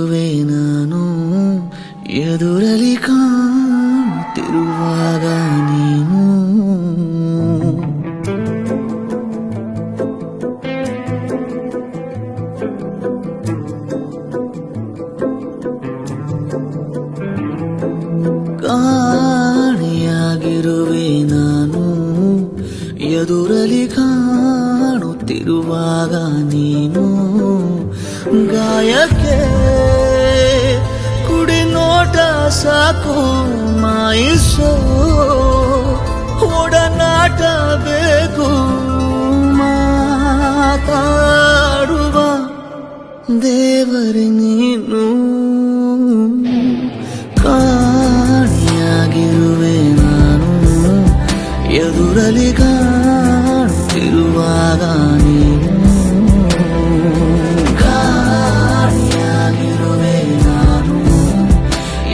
ಕಾಣೆಯಾಗಿರುವೆ ನಾನು ಎದುರಲಿ ಕಾಣುತ್ತಿರುವಾಗ ನೀನು ಕಾಣೆಯಾಗಿರುವೆ ನಾನು ಎದುರಲಿ ಕಾಣುತ್ತಿರುವಾಗ ನೀನು ಗಾಯಕ್ಕೆ ಕುಡಿ ನೋಟ ಸಾಕು ಮಾಯಿಸೋ ಒಡನಾಟ ಬೇಕು ಮಾತಾಡುವ ದೇವರೇ ನೀನು ಕಾಣೆಯಾಗಿರುವೆ ನಾನು ಎದುರಲಿ ಕಾಣುತ್ತಿರುವಾಗ ನೀನು ಕಾಣೆಯಾಗಿರುವೆ ನಾನು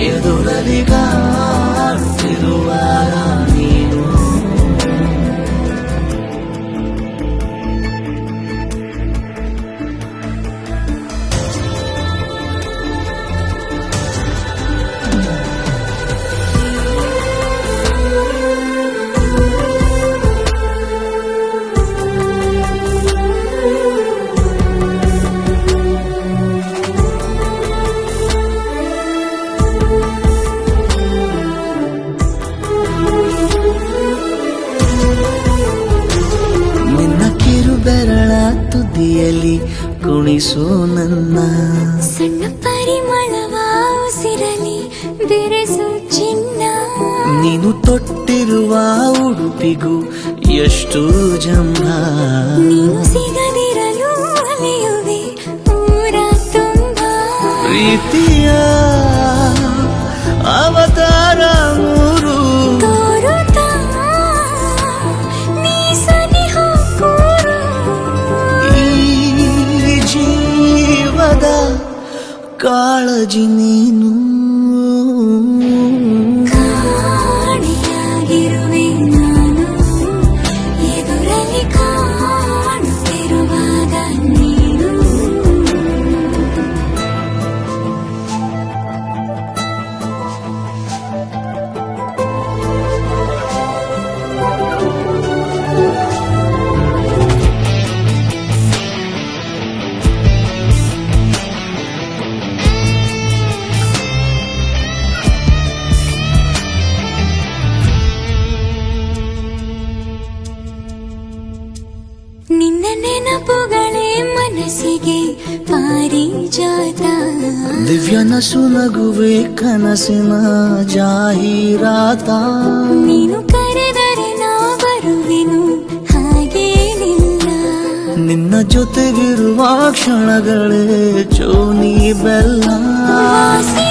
ಎದುರಲಿ ಕಾಣುತ್ತಿರುವಾಗ ನೀನು ಬೆರಳ ತುದಿಯಲ್ಲಿ ಕುಣಿಸು ನನ್ನ ಸಣ್ಣ ಪರಿಮಳವ ಉಸಿರಲಿ ಬೆರೆಸು ಚಿನ್ನ ನೀನು ತೊಟ್ಟಿರುವ ಉಡುಪಿಗೂ ಎಷ್ಟು ಜಂಭ ನೀನು ಸಿಗದಿರಲು ಅಲೆಯುವೆ ಊರ ತುಂಬ ಪ್ರೀತಿಯ ಅವತಾರ ಮೂರು ತೋರುತ್ತಾ ನೀ ಸನಿಹ ಕೂರು ಈ ಜೀವದ ಕಾಳಜಿ ನೀನು ಕಾಣೆಯಾಗಿರುವೆ ನಾನು ಎದುರಲ್ಲಿ ಕಾಣುತ್ತಿರುವಾಗ ನೀನು ನಿನ್ನ ನೆನಪುಗಳೇ ಮನಸ್ಸಿಗೆ ಪಾರಿಜಾತ ದಿವ್ಯ ನಸು ನಗುವೆ ಕನಸಿನ ಜಾಹೀರಾತ ನೀನು ಕರೆದರೆ ನಾ ಬರುವೆನು ಹಾಗೇನಿಲ್ಲ ನಿನ್ನ ಜೊತೆಗಿರುವ ಕ್ಷಣಗಳೇ ಚೋನಿ ಬೆಲ್ಲ ವಾಸಿ